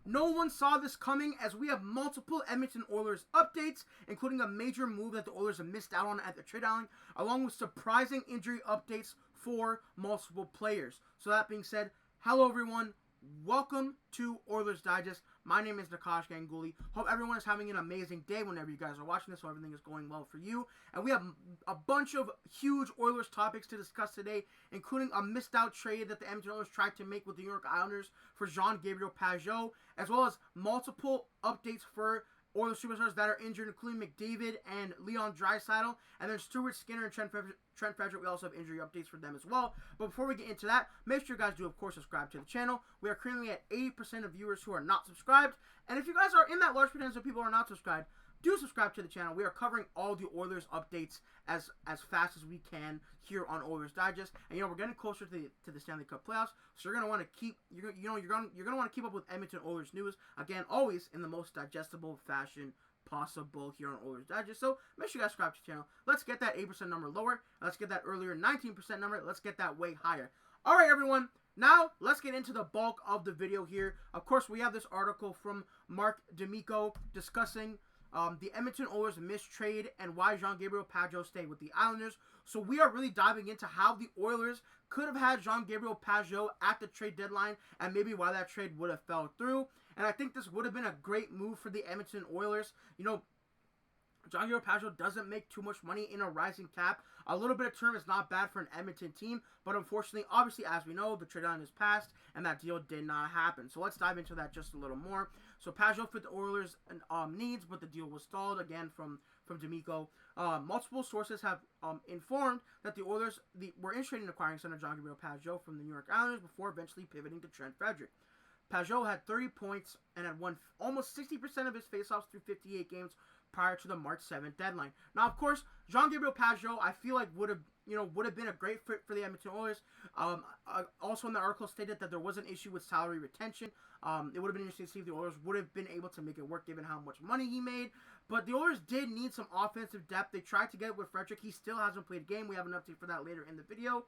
No one saw this coming as we have multiple Edmonton Oilers updates, including a major move that the Oilers have missed out on at the trade deadline, along with surprising injury updates for multiple players. So that being said, hello everyone. Welcome to Oilers Digest. My name is Nikash Ganguli. Hope everyone is having an amazing day whenever you guys are watching this, so everything is going well for you. And we have a bunch of huge Oilers topics to discuss today, including a missed out trade that the Edmonton Oilers tried to make with the New York Islanders for Jean-Gabriel Pageau, as well as multiple updates for Oilers superstars that are injured, including McDavid and Leon Draisaitl, and then Stuart Skinner and Trent Frederic. We also have injury updates for them as well. But before we get into that, make sure you guys do, of course, subscribe to the channel. We are currently at 80% of viewers who are not subscribed. And if you guys are in that large percentage of people who are not subscribed, do subscribe to the channel. We are covering all the Oilers updates as fast as we can here on Oilers Digest. And we're getting closer to the Stanley Cup playoffs, so you're gonna want to keep you're gonna want to keep up with Edmonton Oilers news. Again, always in the most digestible fashion possible here on Oilers Digest. So make sure you guys subscribe to the channel. Let's get that 8% number lower. Let's get that earlier 19% number. Let's get that way higher. All right, everyone. Now, let's get into the bulk of the video here. Of course, we have this article from Mark D'Amico discussing the Edmonton Oilers missed trade and why Jean-Gabriel Pageau stayed with the Islanders. So we are really diving into how the Oilers could have had Jean-Gabriel Pageau at the trade deadline and maybe why that trade would have fell through. And I think this would have been a great move for the Edmonton Oilers. Jean-Gabriel Pageau doesn't make too much money in a rising cap. A little bit of term is not bad for an Edmonton team, but unfortunately, obviously, as we know, the trade deadline is passed, and that deal did not happen. So let's dive into that just a little more. So Pageau fit the Oilers' needs, but the deal was stalled, again, from D'Amico. Multiple sources have informed that the Oilers were interested in acquiring center Jean-Gabriel Pageau from the New York Islanders before eventually pivoting to Trent Frederic. Pageau had 30 points and had won almost 60% of his faceoffs through 58 games prior to the March 7th deadline. Now, of course, Jean-Gabriel Pageau, I feel like would have been a great fit for the Edmonton Oilers. Also, in the article stated that there was an issue with salary retention. It would have been interesting to see if the Oilers would have been able to make it work given how much money he made. But the Oilers did need some offensive depth. They tried to get it with Frederic. He still hasn't played a game. We have an update for that later in the video.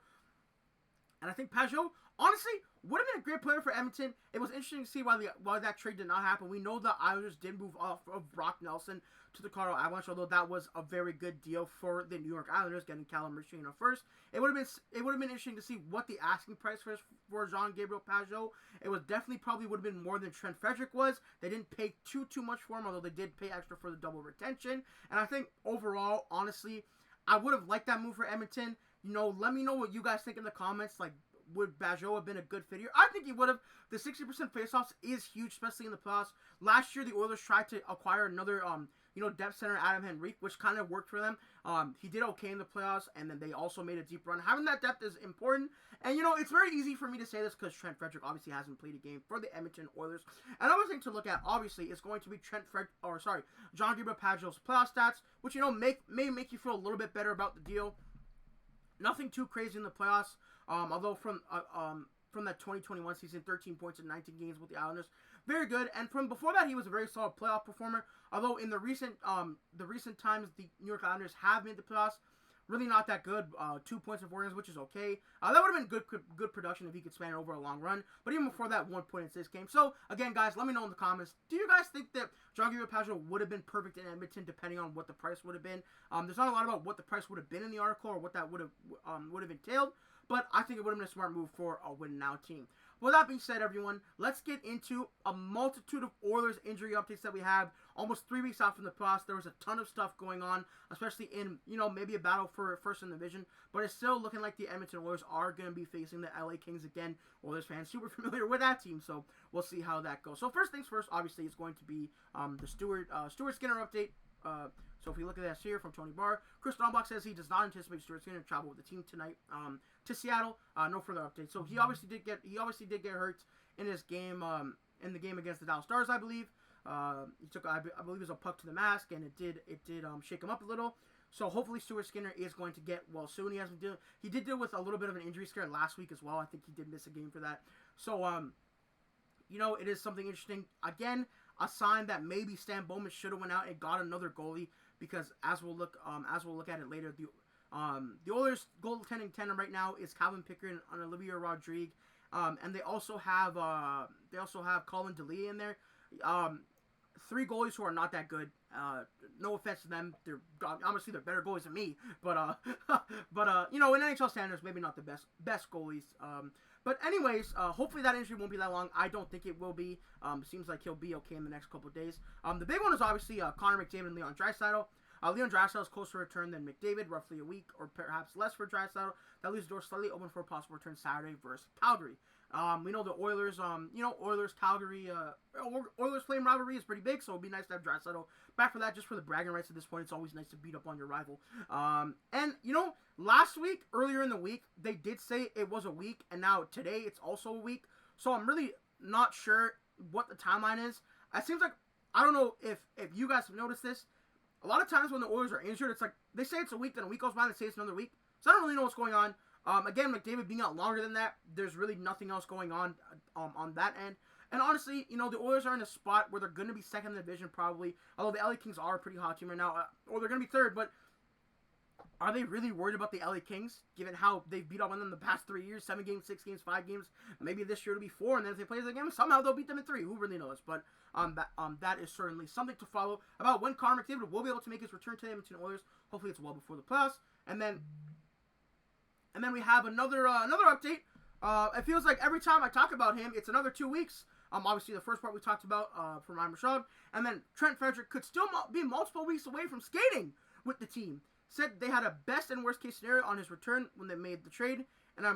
And I think Pageau, honestly, would have been a great player for Edmonton. It was interesting to see why that trade did not happen. We know the Islanders did move off of Brock Nelson to the Colorado Avalanche, although that was a very good deal for the New York Islanders, getting Callum Machina first. It would have been interesting to see what the asking price for Jean-Gabriel Pageau. It was definitely probably would have been more than Trent Frederic was. They didn't pay too much for him, although they did pay extra for the double retention. And I think overall, honestly, I would have liked that move for Edmonton. Let me know what you guys think in the comments. Like, would Pageau have been a good fit here? I think he would have. The 60% faceoffs is huge, especially in the playoffs. Last year, the Oilers tried to acquire another, depth center, Adam Henrique, which kind of worked for them. He did okay in the playoffs, and then they also made a deep run. Having that depth is important. And, it's very easy for me to say this because Trent Frederic obviously hasn't played a game for the Edmonton Oilers. Another thing to look at, obviously, is going to be Jean-Gabriel Pageau's playoff stats, which, may make you feel a little bit better about the deal. Nothing too crazy in the playoffs, although from that 2021 season, 13 points in 19 games with the Islanders, very good. And from before that, he was a very solid playoff performer. Although in the recent times, the New York Islanders have made the playoffs, really not that good. 2 points of 4 games, which is okay. That would have been good production if he could span it over a long run. But even before that, 1 point in 6 games. So again, guys, let me know in the comments. Do you guys think that Jean-Gabriel Pageau would have been perfect in Edmonton, depending on what the price would have been? There's not a lot about what the price would have been in the article or what that would have entailed. But I think it would have been a smart move for a win-now team. With that being said, everyone, let's get into a multitude of Oilers injury updates that we have. Almost 3 weeks out from the playoffs, there was a ton of stuff going on, especially in, maybe a battle for first in the division. But it's still looking like the Edmonton Oilers are going to be facing the LA Kings again. Oilers fans super familiar with that team, so we'll see how that goes. So first things first, obviously, it's going to be the Stuart Skinner update. So if we look at this here from Tony Barr, Kris Knoblauch says he does not anticipate Stuart Skinner to travel with the team tonight to Seattle. No further updates. So he obviously did get hurt in his game in the game against the Dallas Stars, I believe. He took, I believe, it was a puck to the mask, and it did shake him up a little. So hopefully Stuart Skinner is going to get well soon. He did deal with a little bit of an injury scare last week as well. I think he did miss a game for that. So it is something interesting. Again, a sign that maybe Stan Bowman should have went out and got another goalie, because as we'll look at it later, the Oilers goaltending tandem right now is Calvin Pickard and Olivier Rodrigue. And they also have Colin DeLea in there. 3 goalies who are not that good. No offense to them, they're obviously they're better goalies than me. But you know, in NHL standards, maybe not the best goalies. But anyways, hopefully that injury won't be that long. I don't think it will be. It seems like he'll be okay in the next couple of days. The big one is obviously Connor McDavid and Leon Draisaitl. Leon Draisaitl is closer to return than McDavid, roughly a week or perhaps less for Draisaitl. That leaves the door slightly open for a possible return Saturday versus Calgary. We know the Oilers, Oilers-Calgary, Oilers-Flame rivalry is pretty big, so it'd be nice to have Draisaitl back for that, just for the bragging rights at this point. It's always nice to beat up on your rival. And, you know, last week, earlier in the week, they did say it was a week, and now today it's also a week. So I'm really not sure what the timeline is. It seems like, I don't know if you guys have noticed this, a lot of times when the Oilers are injured, it's like, they say it's a week, then a week goes by, and they say it's another week. So I don't really know what's going on. Again, McDavid being out longer than that, there's really nothing else going on that end. And honestly, you know, the Oilers are in a spot where they're going to be second in the division probably, although the LA Kings are a pretty hot team right now, or they're going to be third, but are they really worried about the LA Kings, given how they've beat up on them the past 3 years, 7 games, 6 games, 5 games, maybe this year it'll be 4, and then if they play the game, somehow they'll beat them in 3, who really knows, but that is certainly something to follow about when Connor McDavid will be able to make his return to the Edmonton Oilers. Hopefully it's well before the playoffs, and then we have another update. It feels like every time I talk about him, it's another 2 weeks. Obviously, the first part we talked about from Ryan Bouchard, and then Trent Frederic could still be multiple weeks away from skating with the team. Said they had a best and worst case scenario on his return when they made the trade, and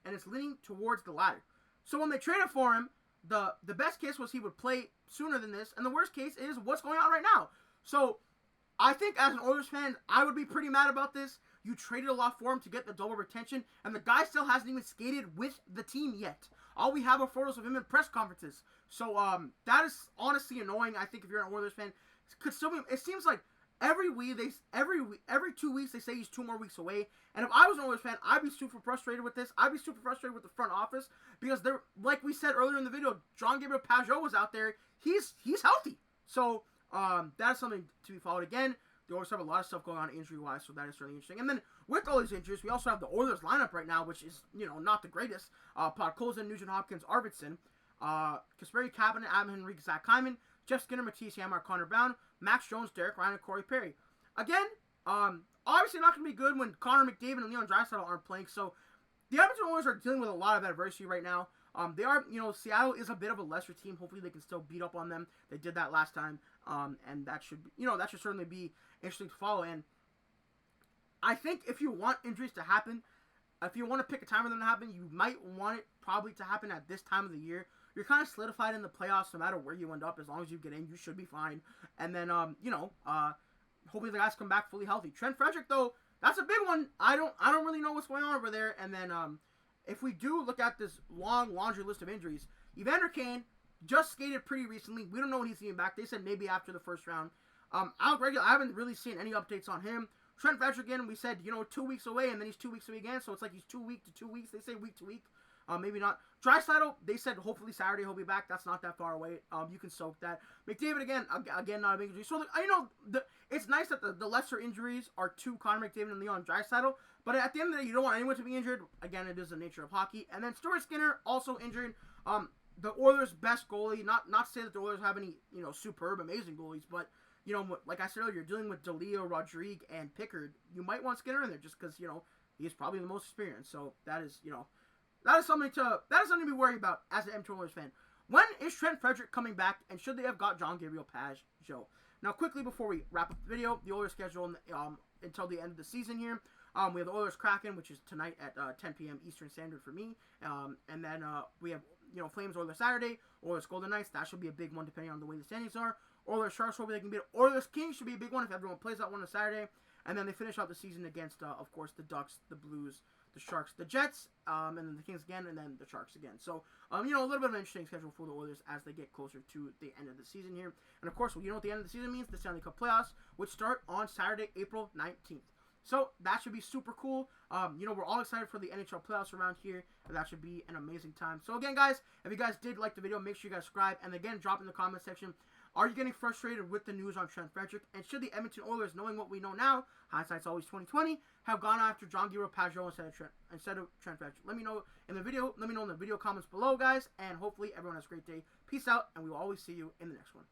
it's leaning towards the latter. So when they traded for him, the best case was he would play sooner than this, and the worst case is what's going on right now. So I think as an Oilers fan, I would be pretty mad about this. You traded a lot for him to get the double retention, and the guy still hasn't even skated with the team yet. All we have are photos of him in press conferences. So that is honestly annoying. I think if you're an Oilers fan, could still be. It seems like every 2 weeks they say he's 2 more weeks away. And if I was an Oilers fan, I'd be super frustrated with this. I'd be super frustrated with the front office because they're, like we said earlier in the video, Jean-Gabriel Pageau was out there. He's healthy. So that is something to be followed again. The Oilers have a lot of stuff going on injury-wise, so that is certainly interesting. And then with all these injuries, we also have the Oilers lineup right now, which is, you know, not the greatest. Podkolzin, Nugent-Hopkins, Arvidsson, Kasperi Kapanen, Adam Henrique, Zach Hyman, Jeff Skinner, Matisse Janmark, Connor Brown, Max Jones, Derek Ryan, and Corey Perry. Again, obviously not going to be good when Connor McDavid and Leon Draisaitl aren't playing, so the Edmonton Oilers are dealing with a lot of adversity right now. They are, you know, Seattle is a bit of a lesser team. Hopefully they can still beat up on them. They did that last time, and that should, you know, that should certainly be interesting to follow. And I think if you want injuries to happen, if you want to pick a time for them to happen, you might want it probably to happen at this time of the year. You're kind of solidified in the playoffs no matter where you end up. As long as you get in, you should be fine. And then, hopefully the guys come back fully healthy. Trent Frederic, though, that's a big one. I don't really know what's going on over there. And then, if we do look at this long laundry list of injuries, Evander Kane just skated pretty recently. We don't know when he's getting back. They said maybe after the first round. Alec Regula, I haven't really seen any updates on him. Trent Frederic, again, we said, 2 weeks away, and then he's 2 weeks away again. So it's like he's 2 weeks to 2 weeks. They say week to week. Maybe not. Draisaitl, they said hopefully Saturday he'll be back. That's not that far away. You can soak that. McDavid, again, not a big injury. So, it's nice that the lesser injuries are to Connor McDavid and Leon Draisaitl. But at the end of the day, you don't want anyone to be injured. Again, it is the nature of hockey. And then Stuart Skinner, also injured. The Oilers' best goalie. Not to say that the Oilers have any, superb, amazing goalies. But, like I said earlier, you're dealing with DeLeo, Rodrigue, and Pickard. You might want Skinner in there just because, he's probably the most experienced. So that is, that is something to be worried about as an Edmonton Oilers fan. When is Trent Frederic coming back, and should they have got Jean-Gabriel Pageau? Now, quickly before we wrap up the video, the Oilers schedule until the end of the season here. We have the Oilers Kraken, which is tonight at 10 p.m. Eastern Standard for me. And then we have Flames Oilers Saturday, Oilers Golden Knights. That should be a big one depending on the way the standings are. Oilers Sharks, hopefully they can beat it. Oilers Kings should be a big one if everyone plays that one on Saturday. And then they finish out the season against, of course, the Ducks, the Blues, the Sharks, the Jets, and then the Kings again, and then the Sharks again. So, a little bit of an interesting schedule for the Oilers as they get closer to the end of the season here. And, of course, what the end of the season means? The Stanley Cup playoffs, which start on Saturday, April 19th. So, that should be super cool. We're all excited for the NHL playoffs around here, and that should be an amazing time. So, again, guys, if you guys did like the video, make sure you guys subscribe, and again, drop in the comment section Are you getting frustrated with the news on Trent Frederic? And should the Edmonton Oilers, knowing what we know now, hindsight's always 2020, have gone after John Giro Pajot instead of Trent Frederic? Let me know in the video. Let me know in the video comments below, guys. And hopefully everyone has a great day. Peace out, and we will always see you in the next one.